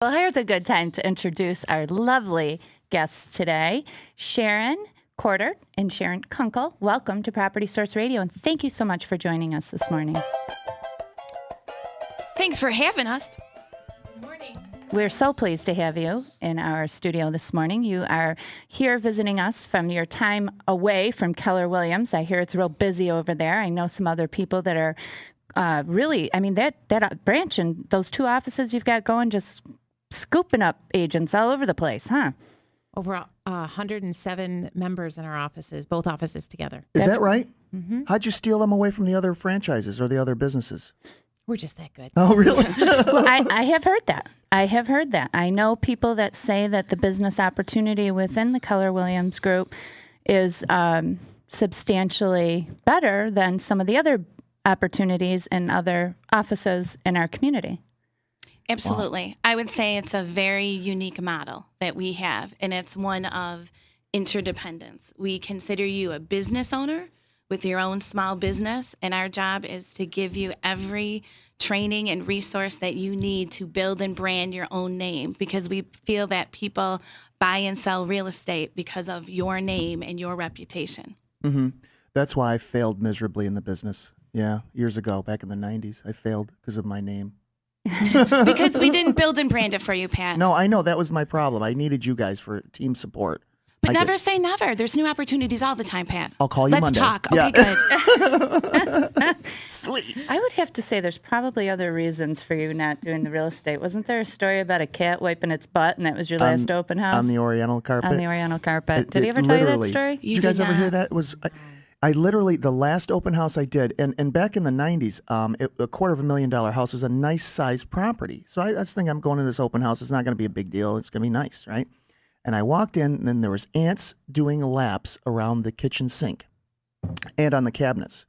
Well, here's a good time to introduce our lovely guests today, Sharon Corder and Sharon Kunkel. Welcome to Property Source Radio, and thank you so much for joining us this morning. Thanks for having us. Good morning. We're so pleased to have you in our studio this morning. You are here visiting us from your time away from Keller Williams. I hear it's real busy over there. I know some other people that are really, I mean, that branch and those two offices you've got going, just scooping up agents all over the place, huh? Over 107 members in our offices, both offices together. Is that right? Mm-hmm. How'd you steal them away from the other franchises or the other businesses? We're just that good. Oh, really? Well, I have heard that. I know people that say that the business opportunity within the Keller Williams Group is substantially better than some of the other opportunities in other offices in our community. Absolutely. Wow. I would say it's a very unique model that we have, and it's one of interdependence. We consider you a business owner with your own small business, and our job is to give you every training and resource that you need to build and brand your own name, because we feel that people buy and sell real estate because of your name and your reputation. Mm-hmm. That's why I failed miserably in the business. Yeah, years ago, back in the 90s, I failed because of my name. Because we didn't build and brand it for you, Pat. No, I know. That was my problem. I needed you guys for team support. But never say never. There's new opportunities all the time, Pat. I'll call you Monday. Let's talk. Okay, good. Sweet. I would have to say there's probably other reasons for you not doing the real estate. Wasn't there a story about a cat wiping its butt, and that was your last open house? On the Oriental carpet? On the Oriental carpet. Did he ever tell you that story? Did you guys ever hear that? It was... I literally, the last open house I did, and back in the 90s, a $250,000 house was a nice sized property. So I was thinking, I'm going to this open house. It's not going to be a big deal. It's going to be nice, right? And I walked in, and then there was ants doing laps around the kitchen sink and on the cabinets,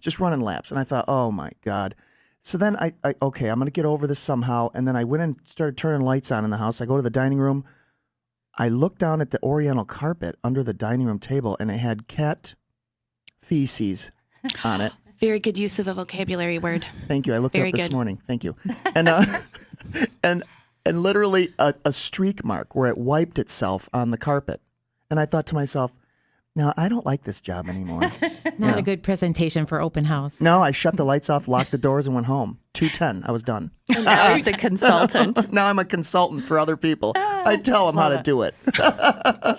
just running laps. And I thought, oh my God. So then okay, I'm going to get over this somehow. And then I went and started turning lights on in the house. I go to the dining room. I looked down at the Oriental carpet under the dining room table, and it had cat feces on it. Very good use of a vocabulary word. Thank you. I looked it up this morning. Thank you. And and literally a streak mark where it wiped itself on the carpet. And I thought to myself, no, I don't like this job anymore. Not a good presentation for open house. No, I shut the lights off, locked the doors, and went home. 2:10. I was done. Now he's a consultant. Now I'm a consultant for other people. I tell them how to do it.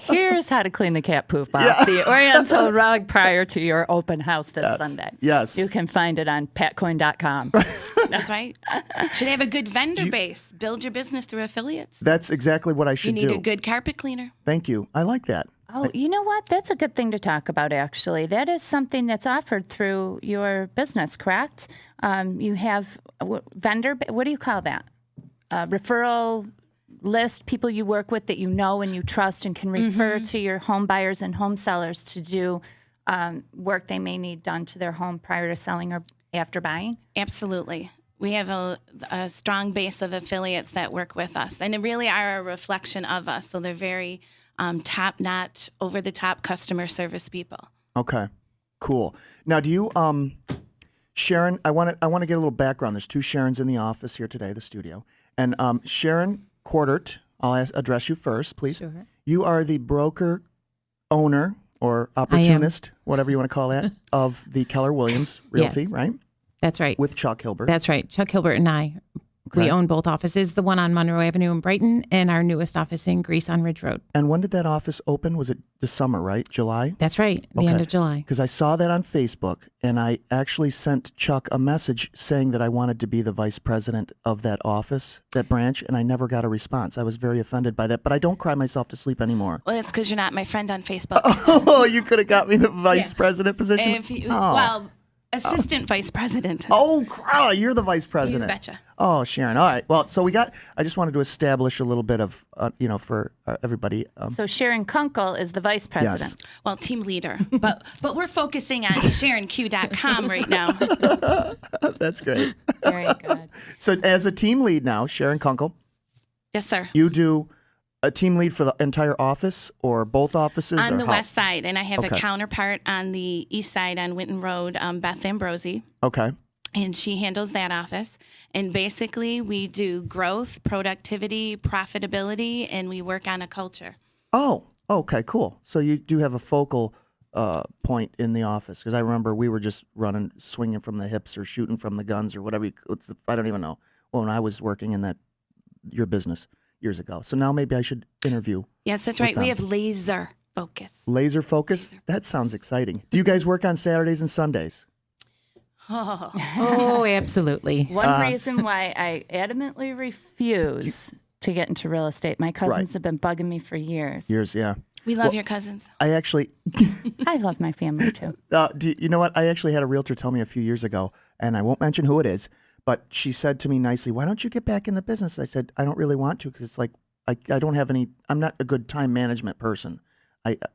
Here's how to clean the cat poop off the Oriental rug prior to your open house this Sunday. Yes. You can find it on patcoin.com. That's right. Should have a good vendor base. Build your business through affiliates. That's exactly what I should do. You need a good carpet cleaner. Thank you. I like that. Oh, you know what? That's a good thing to talk about, actually. That is something that's offered through your business, correct? You have vendor, what do you call that? Referral list, people you work with that you know and you trust and can refer to your home buyers and home sellers to do work they may need done to their home prior to selling or after buying? Absolutely. We have a strong base of affiliates that work with us, and they really are a reflection of us. So they're very top-notch, over-the-top customer service people. Okay, cool. Now, do you, Sharon? I want to get a little background. There's two Sharons in the office here today, the studio, and Sharon Cordert. I'll address you first, please. Sure. You are the broker, owner, or opportunist, whatever you want to call that, of the Keller Williams Realty, Yes. right? That's right. With Chuck Hilbert. That's right. Chuck Hilbert and I. Okay. We own both offices, the one on Monroe Avenue in Brighton and our newest office in Greece on Ridge Road. And when did that office open? Was it this summer, right? July? That's right. The end of July. Because I saw that on Facebook, and I actually sent Chuck a message saying that I wanted to be the vice president of that office, that branch, and I never got a response. I was very offended by that, but I don't cry myself to sleep anymore. Well, it's because you're not my friend on Facebook. Oh, you could have got me the vice president position? Well, assistant vice president. Oh, you're the vice president. You betcha. Oh, Sharon. All right. Well, so I just wanted to establish a little bit of, for everybody. So Sharon Kunkel is the vice president. Yes. Well, team leader. but we're focusing on SharonQ.com right now. That's great. Very good. So as a team lead now, Sharon Kunkel, Yes, sir. you do a team lead for the entire office or both offices? On or the how? west side, and I have Okay. a counterpart on the east side on Winton Road, Beth Ambrosi. Okay. and she handles that office. And basically, we do growth, productivity, profitability, and we work on a culture. Oh, okay, cool. So you do have a focal point in the office, because I remember we were just running, swinging from the hips or shooting from the guns or whatever. I don't even know. When I was working in your business years ago. So now maybe I should interview. Yes, that's with right. We them. have laser focus. Laser focus? That sounds exciting. Do you guys work on Saturdays and Sundays? Oh, Oh, absolutely. One reason why I adamantly refuse to get into real estate. My cousins have been bugging me for years. Years, yeah. we love your cousins. I actually, I love my family too. you know what? I actually had a realtor tell me a few years ago, and I won't mention who it is, but she said to me nicely, "Why don't you get back in the business?" I said, "I don't really want to, because it's like I don't have any. I'm not a good time management person.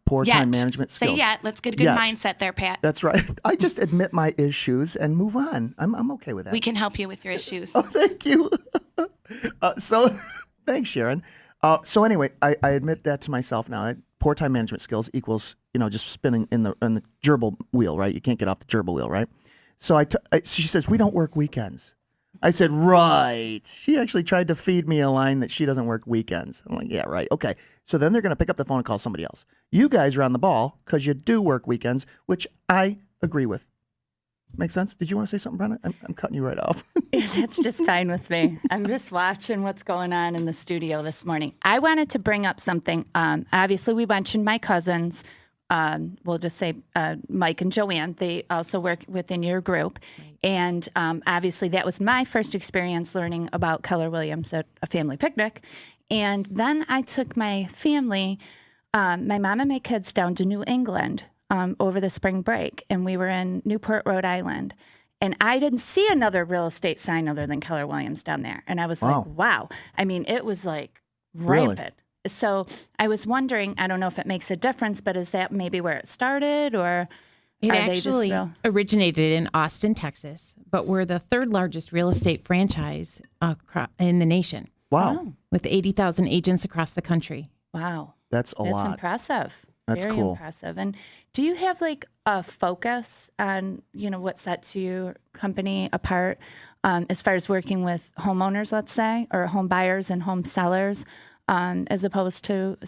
Poor time management skills." Say yet. Let's get a good Yet. mindset there, Pat. That's right. I just admit my issues and move on. I'm okay with that. We can help you with your issues. Oh, thank you. So, thanks, Sharon. So anyway, I admit that to myself now. Poor time management skills equals, just spinning in the gerbil wheel, right? You can't get off the gerbil wheel, right? So she says, "We don't work weekends." I said, "Right." She actually tried to feed me a line that she doesn't work weekends. I'm like, "Yeah, right. Okay." So then they're going to pick up the phone and call somebody else. You guys are on the ball because you do work weekends, which I agree with. Make sense? Did you want to say something, Brenda? I'm cutting you right off. That's just fine with me. I'm just watching what's going on in the studio this morning. I wanted to bring up something. Obviously, we mentioned my cousins. We'll just say Mike and Joanne. They also work within your group. Right. And obviously, that was my first experience learning about Keller Williams at a family picnic. And then I took my family, my mom and my kids, down to New England over the spring break. And we were in Newport, Rhode Island. And I didn't see another real estate sign other than Keller Williams down there. And I was like, wow. I mean, it was like rampant. Really? So I was wondering, I don't know if it makes a difference, but is that maybe where it started, or it are actually they just originated in Austin, Texas, but we're the third largest real estate franchise in the nation. Wow. With 80,000 agents across the country. Wow. That's a lot. That's impressive. That's Very cool. impressive. And do you have like a focus on, what sets your company apart as far as working with homeowners, let's say, or home buyers and home sellers, as opposed to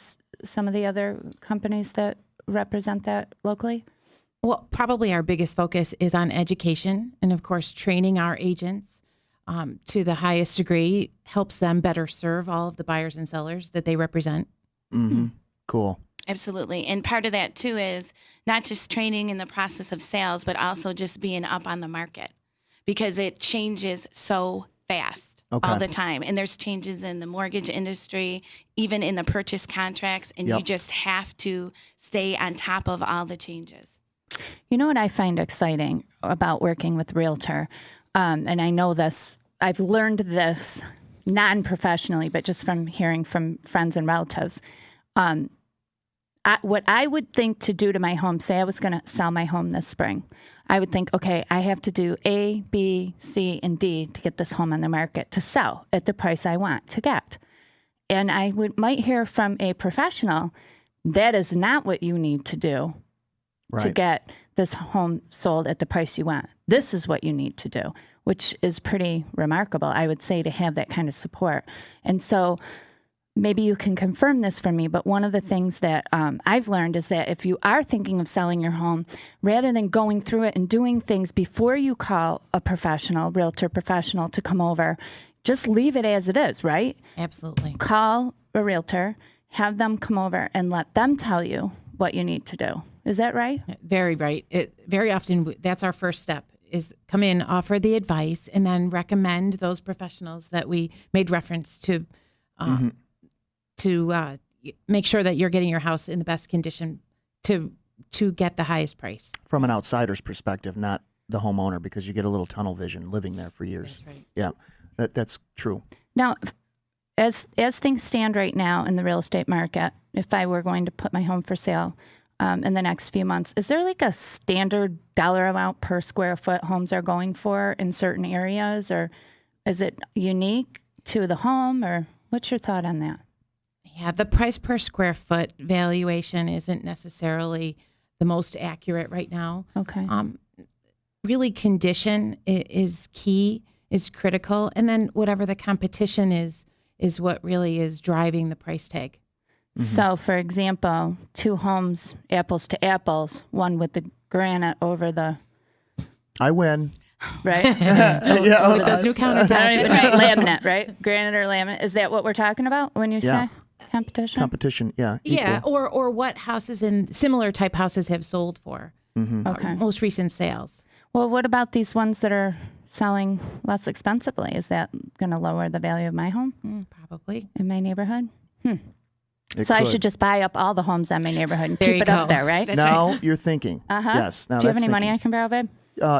some of the other companies that represent that locally? Well, probably our biggest focus is on education and, of course, training our agents to the highest degree helps them better serve all of the buyers and sellers that they represent. Mm-hmm. Cool. Absolutely. And part of that, too, is not just training in the process of sales, but also just being up on the market, because it changes so fast all the time. And there's changes in the mortgage industry, even in the purchase contracts, and you just have to stay on top of all the changes. You know what I find exciting about working with Realtor, and I know this, I've learned this non-professionally, but just from hearing from friends and relatives. What I would think to do to my home, say I was going to sell my home this spring, I would think, okay, I have to do A, B, C, and D to get this home on the market to sell at the price I want to get. And I might hear from a professional, that is not what you need to do to get this home sold at the price you want. This is what you need to do, which is pretty remarkable, I would say, to have that kind of support. And so maybe you can confirm this for me, but one of the things that I've learned is that if you are thinking of selling your home, rather than going through it and doing things before you call a professional, realtor professional, to come over, just leave it as it is, right? Absolutely. Call a realtor, have them come over, and let them tell you what you need to do. Is that right? Very right. Very often, that's our first step, is come in, offer the advice, and then recommend those professionals that we made reference to to make sure that you're getting your house in the best condition to get the highest price. From an outsider's perspective, not the homeowner, because you get a little tunnel vision living there for years. That's right. Yeah, that's true. Now, as things stand right now in the real estate market, if I were going to put my home for sale in the next few months, is there like a standard dollar amount per square foot homes are going for in certain areas, or is it unique to the home, or what's your thought on that? Yeah, the price per square foot valuation isn't necessarily the most accurate right now. Okay. really condition is key, is critical. And then whatever the competition is what really is driving the price tag. So, for example, 2 homes, apples to apples, one with the granite over the, I win. right? Yeah. With those new I don't even countertops. know, laminate, right? Granite or laminate. Is that what we're talking about when you Yeah. say competition? Competition, yeah. Yeah, equal. or what houses in similar type houses have sold for. Okay. Most recent sales. Well, what about these ones that are selling less expensively? Is that going to lower the value of my home Probably. in my neighborhood? It So I could. should just buy up all the homes in my neighborhood and There keep you it up go. there, right? Now you're thinking. Yes. Now Do you have that's any money I thinking. can borrow, babe?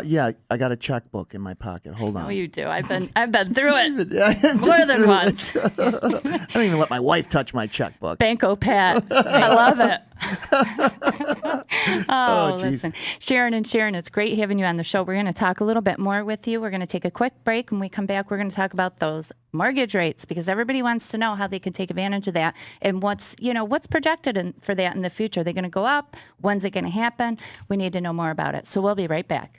Yeah, I got a checkbook in my pocket. Hold on. Oh, you do. I've been through it Yeah, more than once. I don't even let my wife touch my checkbook. Banco Pat. I love it. Oh, geez. listen. Sharon and Sharon, it's great having you on the show. We're going to talk a little bit more with you. We're going to take a quick break. When we come back, we're going to talk about those mortgage rates because everybody wants to know how they can take advantage of that and what's projected for that in the future. They're going to go up. When's it going to happen? We need to know more about it. So we'll be right back.